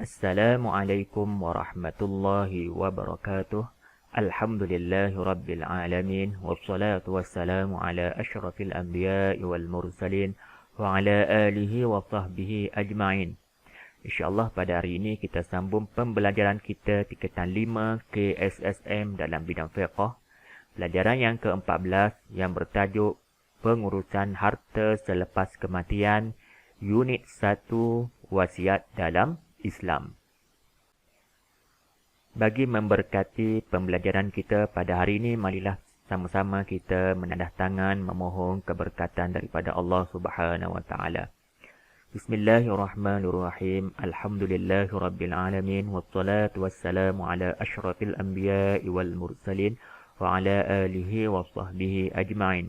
Assalamualaikum warahmatullahi wabarakatuh. Alhamdulillahi rabbil alamin. Wassalatu wassalamu ala asyrafil anbiya'i wal mursalin. Wa ala alihi wa sahbihi ajma'in. InsyaAllah pada hari ini kita sambung pembelajaran kita tingkatan 5 KSSM dalam bidang fiqh. Pelajaran yang ke-14 yang bertajuk Pengurusan Harta Selepas Kematian, Unit 1, Wasiat dalam Islam. Bagi memberkati pembelajaran kita pada hari ini, marilah sama-sama kita menadah tangan memohon keberkatan daripada Allah Subhanahu wa taala. Bismillahirrahmanirrahim. Alhamdulillahirabbil alamin wassalatu wassalamu ala asyrafil anbiya'i wal mursalin wa ala alihi wa sahbihi ajma'in.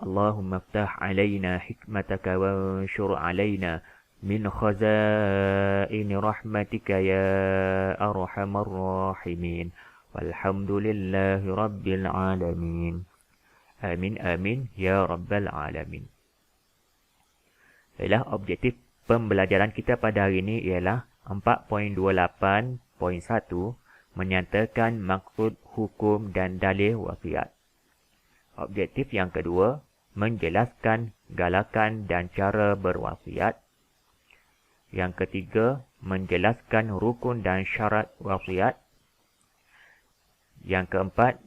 Allahumma iftah alaina hikmataka wanshur alaina min khazaini rahmatika ya arhamar rahimin. Walhamdulillahi rabbil alamin. Amin amin ya rabbal alamin. Baiklah, objektif pembelajaran kita pada hari ini ialah 4.28.1 menyatakan maksud hukum dan dalil wasiat. Objektif yang kedua, menjelaskan galakan dan cara berwasiat. Yang ketiga, menjelaskan rukun dan syarat wasiat. Yang keempat,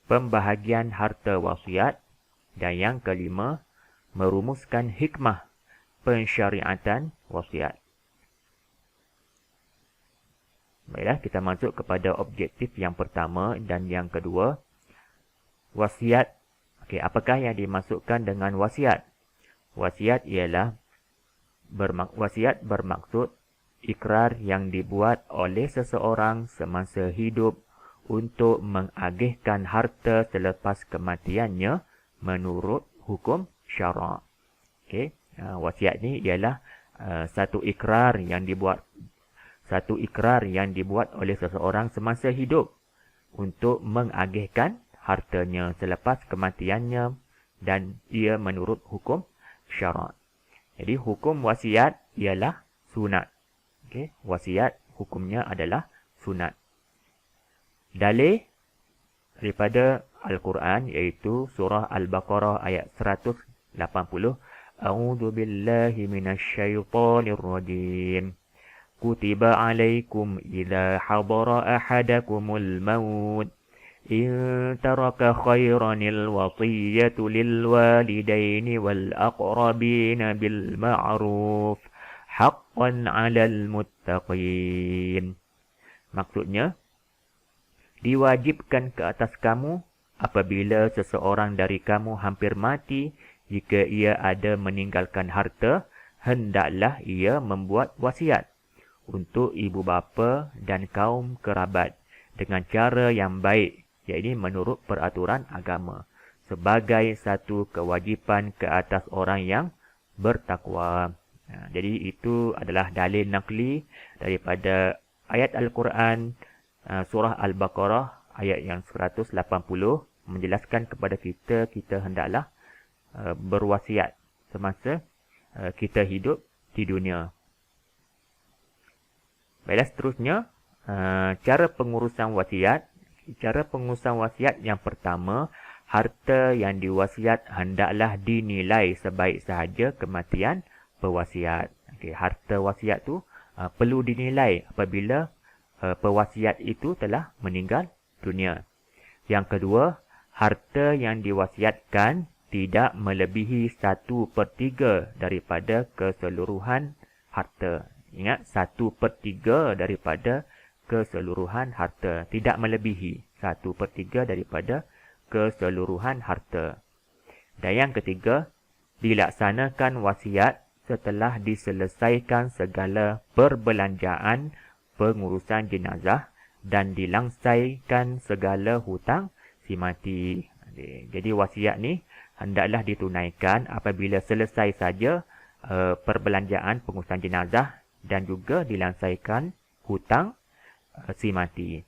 pembahagian harta wasiat. Dan yang kelima, merumuskan hikmah pensyariatan wasiat. Baiklah, kita masuk kepada objektif yang pertama dan yang kedua. Wasiat. Okey, apakah yang dimasukkan dengan wasiat? Wasiat ialah wasiat bermaksud ikrar yang dibuat oleh seseorang semasa hidup untuk mengagihkan harta selepas kematiannya menurut hukum syarak. Okey, wasiat ni ialah satu ikrar yang dibuat oleh seseorang semasa hidup untuk mengagihkan hartanya selepas kematiannya dan ia menurut hukum syarak. Jadi hukum wasiat ialah sunat. Okey, wasiat hukumnya adalah sunat. Dalil daripada Al-Quran iaitu surah Al-Baqarah ayat 180. A'udzu billahi minasyaitonir rajim. Kutiba 'alaikum idza hadara ahadakumul maut إن ترك خيرا الوصية للوالدين والأقربين بالمعروف حقا على المتقين. Maksudnya, diwajibkan ke atas kamu apabila seseorang dari kamu hampir mati, jika ia ada meninggalkan harta, hendaklah ia membuat wasiat untuk ibu bapa dan kaum kerabat dengan cara yang baik, iaitu menurut peraturan agama, sebagai satu kewajipan ke atas orang yang bertakwa. Jadi itu adalah dalil naqli daripada ayat Al-Quran surah Al-Baqarah ayat yang 180 menjelaskan kepada kita hendaklah berwasiat semasa kita hidup di dunia. Baiklah, seterusnya cara pengurusan wasiat. Cara pengurusan wasiat yang pertama, harta yang diwasiat hendaklah dinilai sebaik sahaja kematian pewasiat. Okey, harta wasiat tu perlu dinilai apabila pewasiat itu telah meninggal dunia. Yang kedua, harta yang diwasiatkan tidak melebihi 1/3 daripada keseluruhan harta. Ingat, 1/3 daripada keseluruhan harta, tidak melebihi 1/3 daripada keseluruhan harta. Dan yang ketiga, dilaksanakan wasiat setelah diselesaikan segala perbelanjaan pengurusan jenazah dan dilangsaikan segala hutang si mati. Jadi wasiat ni hendaklah ditunaikan apabila selesai saja perbelanjaan pengurusan jenazah dan juga dilangsaikan hutang si mati.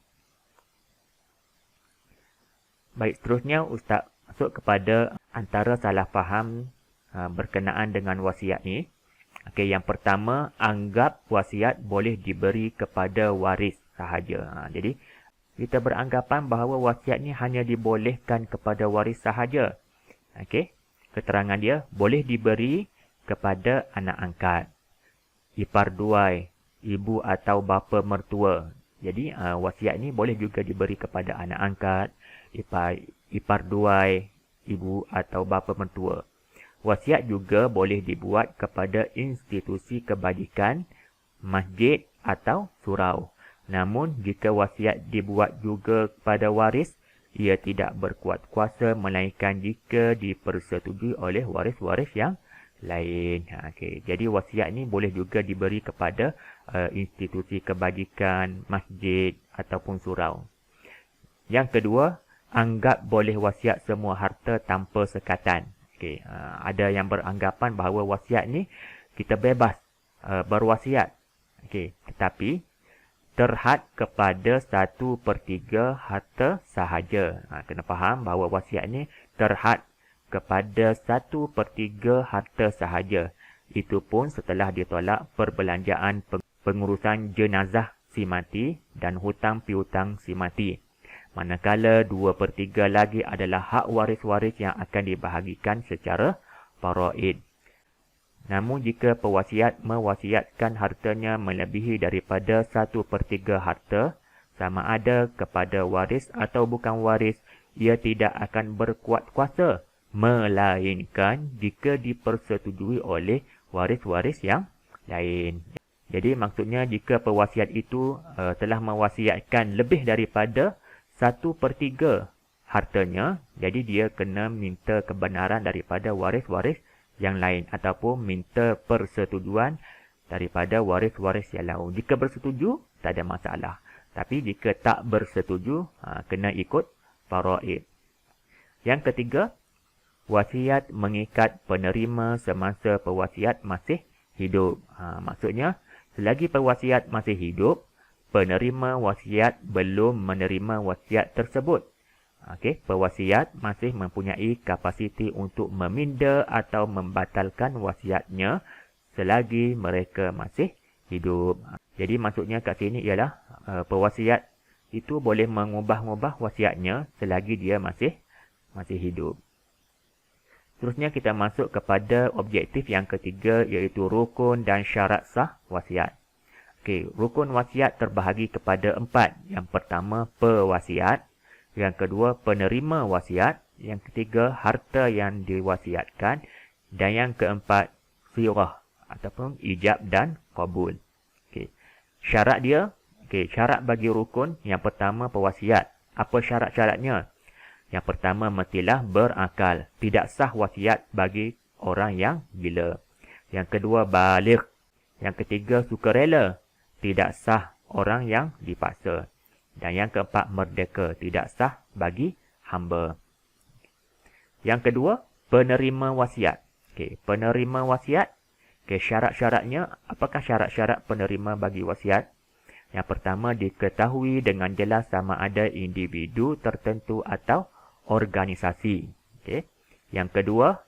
Baik, seterusnya Ustaz masuk kepada antara salah faham berkenaan dengan wasiat ni. Okey, yang pertama, anggap wasiat boleh diberi kepada waris sahaja. Jadi, kita beranggapan bahawa wasiat ni hanya dibolehkan kepada waris sahaja. Okey, keterangan dia boleh diberi kepada anak angkat, ipar duai, ibu atau bapa mertua. Jadi, wasiat ni boleh juga diberi kepada anak angkat, ipar duai, ibu atau bapa mertua. Wasiat juga boleh dibuat kepada institusi kebajikan, masjid atau surau. Namun, jika wasiat dibuat juga kepada waris, ia tidak berkuat kuasa melainkan jika dipersetujui oleh waris-waris yang lain. Okey. Jadi, wasiat ni boleh juga diberi kepada institusi kebajikan, masjid ataupun surau. Yang kedua, anggap boleh wasiat semua harta tanpa sekatan. Okey, ada yang beranggapan bahawa wasiat ni kita bebas berwasiat. Okey, tetapi terhad kepada 1/3 harta sahaja. Kena faham bahawa wasiat ni terhad kepada 1/3 harta sahaja. Itu pun setelah ditolak perbelanjaan pengurusan jenazah si mati dan hutang piutang si mati. Manakala 2/3 lagi adalah hak waris-waris yang akan dibahagikan secara faraid. Namun jika pewasiat mewasiatkan hartanya melebihi daripada 1/3 harta, sama ada kepada waris atau bukan waris, ia tidak akan berkuat kuasa, melainkan jika dipersetujui oleh waris-waris yang lain. Jadi maksudnya jika pewasiat itu telah mewasiatkan lebih daripada 1/3 hartanya, jadi dia kena minta kebenaran daripada waris-waris yang lain ataupun minta persetujuan daripada waris-waris yang lain. Jika bersetuju, tak ada masalah. Tapi jika tak bersetuju, kena ikut faraid. Yang ketiga, wasiat mengikat penerima semasa pewasiat masih hidup. Maksudnya, selagi pewasiat masih hidup, penerima wasiat belum menerima wasiat tersebut. Okey, pewasiat masih mempunyai kapasiti untuk meminda atau membatalkan wasiatnya selagi mereka masih hidup. Jadi maksudnya kat sini ialah pewasiat itu boleh mengubah-ubah wasiatnya selagi dia masih hidup. Seterusnya kita masuk kepada objektif yang ketiga, iaitu rukun dan syarat sah wasiat. Okey, rukun wasiat terbahagi kepada 4. Yang pertama, pewasiat. Yang kedua, penerima wasiat. Yang ketiga, harta yang diwasiatkan. Dan yang keempat, sirah ataupun ijab dan qabul. Okey, syarat dia, syarat bagi rukun. Yang pertama, pewasiat. Apa syarat-syaratnya? Yang pertama, mestilah berakal. Tidak sah wasiat bagi orang yang gila. Yang kedua, baligh. Yang ketiga, sukarela. Tidak sah orang yang dipaksa. Dan yang keempat, merdeka. Tidak sah bagi hamba. Yang kedua, penerima wasiat. Penerima wasiat. Syarat-syaratnya. Apakah syarat-syarat penerima bagi wasiat? Yang pertama, diketahui dengan jelas sama ada individu tertentu atau organisasi. Yang kedua,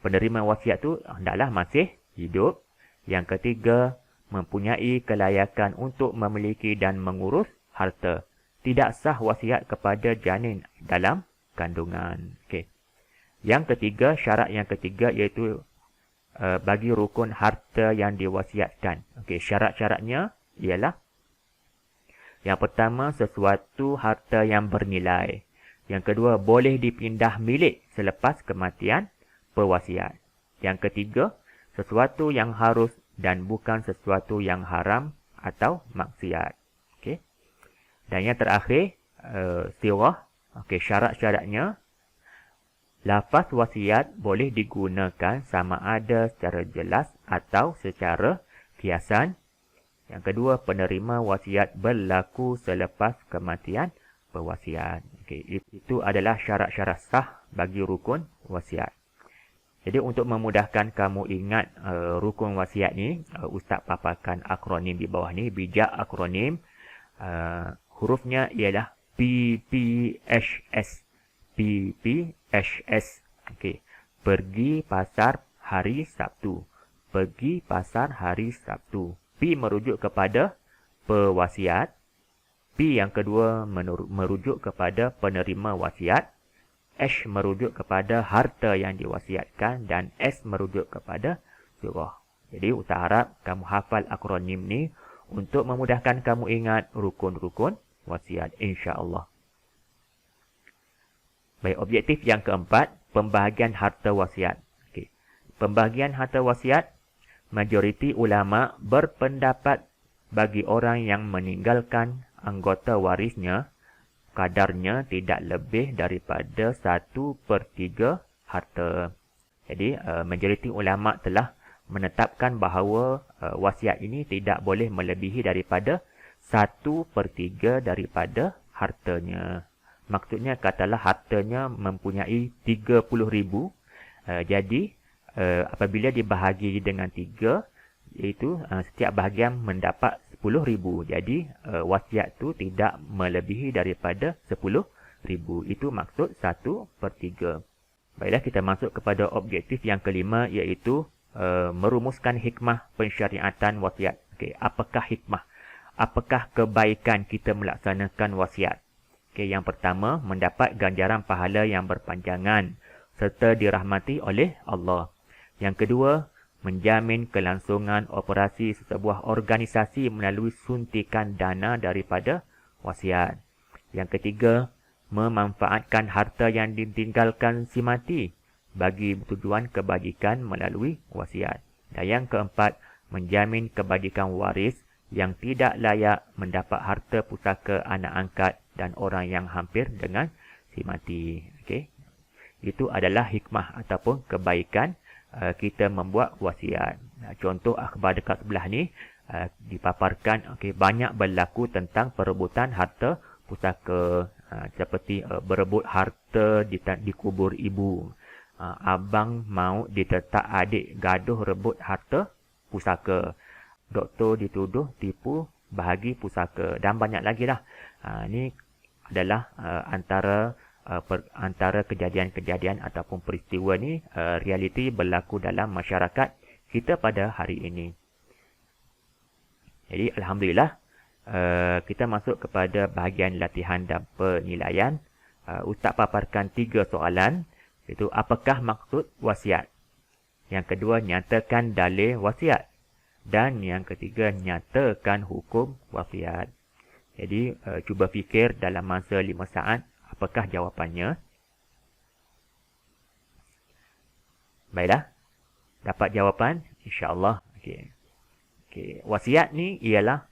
penerima wasiat itu hendaklah masih hidup. Yang ketiga, mempunyai kelayakan untuk memiliki dan mengurus harta. Tidak sah wasiat kepada janin dalam kandungan. Yang ketiga, syarat yang ketiga iaitu bagi rukun harta yang diwasiatkan. Syarat-syaratnya ialah yang pertama, sesuatu harta yang bernilai. Yang kedua, boleh dipindah milik selepas kematian pewasiat. Yang ketiga, sesuatu yang harus dan bukan sesuatu yang haram atau maksiat. Dan yang terakhir, sirah. Syarat-syaratnya, lafaz wasiat boleh digunakan sama ada secara jelas atau secara kiasan. Yang kedua, penerima wasiat berlaku selepas kematian pewasiat. Itu adalah syarat-syarat sah bagi rukun wasiat. Jadi untuk memudahkan kamu ingat rukun wasiat ni, Ustaz paparkan akronim di bawah ni, bijak akronim. Hurufnya ialah PPHS. PPHS. Pergi pasar hari Sabtu. pergi pasar hari Sabtu. P merujuk kepada pewasiat. P yang kedua merujuk kepada penerima wasiat. H merujuk kepada harta yang diwasiatkan. Dan S merujuk kepada surah. Jadi Ustaz harap kamu hafal akronim ni untuk memudahkan kamu ingat rukun-rukun wasiat, insya-Allah. Baik, objektif yang keempat, pembahagian harta wasiat. Okey. Pembahagian harta wasiat, majoriti ulama berpendapat bagi orang yang meninggalkan anggota warisnya, kadarnya tidak lebih daripada 1/3 harta. Jadi, majoriti ulama telah menetapkan bahawa wasiat ini tidak boleh melebihi daripada 1/3 daripada hartanya. Maksudnya katalah hartanya mempunyai 30,000. Jadi apabila dibahagi dengan 3, iaitu setiap bahagian mendapat 10,000. Jadi wasiat tu tidak melebihi daripada 10,000. Itu maksud 1/3. Baiklah, kita masuk kepada objektif yang kelima, iaitu merumuskan hikmah pensyariatan wasiat. Okey, apakah hikmah? Apakah kebaikan kita melaksanakan wasiat? Okey, yang pertama, mendapat ganjaran pahala yang berpanjangan serta dirahmati oleh Allah. Yang kedua, menjamin kelangsungan operasi sesebuah organisasi melalui suntikan dana daripada wasiat. Yang ketiga, memanfaatkan harta yang ditinggalkan si mati bagi tujuan kebajikan melalui wasiat. Dan yang keempat, menjamin kebajikan waris yang tidak layak mendapat harta pusaka anak angkat dan orang yang hampir dengan si mati. Okey. Itu adalah hikmah ataupun kebaikan kita membuat wasiat. Contoh akhbar dekat sebelah ni dipaparkan, okey, banyak berlaku tentang perebutan harta pusaka, seperti berebut harta di kubur ibu. Abang mau ditetak adik gaduh rebut harta pusaka. Doktor dituduh tipu bahagi pusaka. Dan banyak lagi lah. Ini adalah antara kejadian-kejadian ataupun peristiwa ni realiti berlaku dalam masyarakat kita pada hari ini. Jadi Alhamdulillah, kita masuk kepada bahagian latihan dan penilaian. Ustaz paparkan 3 soalan. Itu apakah maksud wasiat? Yang kedua, nyatakan dalil wasiat. Dan yang ketiga, nyatakan hukum wasiat. Jadi, cuba fikir dalam masa 5 saat, apakah jawapannya? Baiklah. Dapat jawapan? InsyaAllah. Okey. Wasiat ni ialah,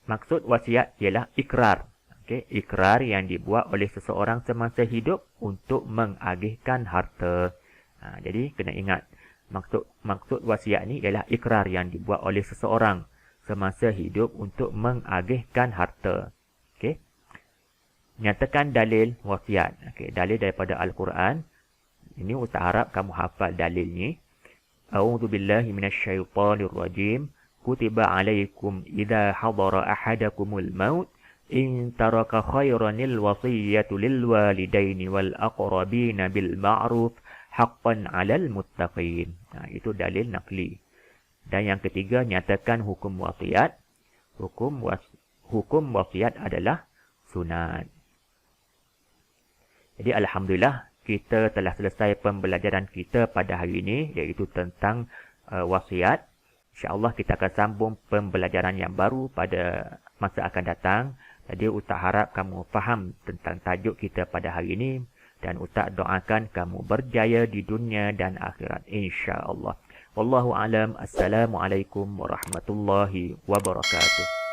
maksud wasiat ialah ikrar. Okay, ikrar yang dibuat oleh seseorang semasa hidup untuk mengagihkan harta. Jadi kena ingat, maksud wasiat ni ialah ikrar yang dibuat oleh seseorang semasa hidup untuk mengagihkan harta. Okay. Nyatakan dalil wasiat. Okay, dalil daripada Al-Quran. Ini Ustaz harap kamu hafal dalil ni. A'udzubillahi minasyaitonirrajim. Kutiba alaikum idza hadara ahadakumul maut in taraka khairanil wasiyyatu lil walidaini wal aqrabina bil ma'ruf haqqan 'alal muttaqin. Itu dalil naqli. Dan yang ketiga, nyatakan hukum wasiat. Hukum wasiat adalah sunat. Jadi alhamdulillah, kita telah selesai pembelajaran kita pada hari ini, iaitu tentang wasiat. InsyaAllah kita akan sambung pembelajaran yang baru pada masa akan datang. Jadi Ustaz harap kamu faham tentang tajuk kita pada hari ini. Dan Ustaz doakan kamu berjaya di dunia dan akhirat, insya-Allah. Wallahu alam. Assalamualaikum warahmatullahi wabarakatuh.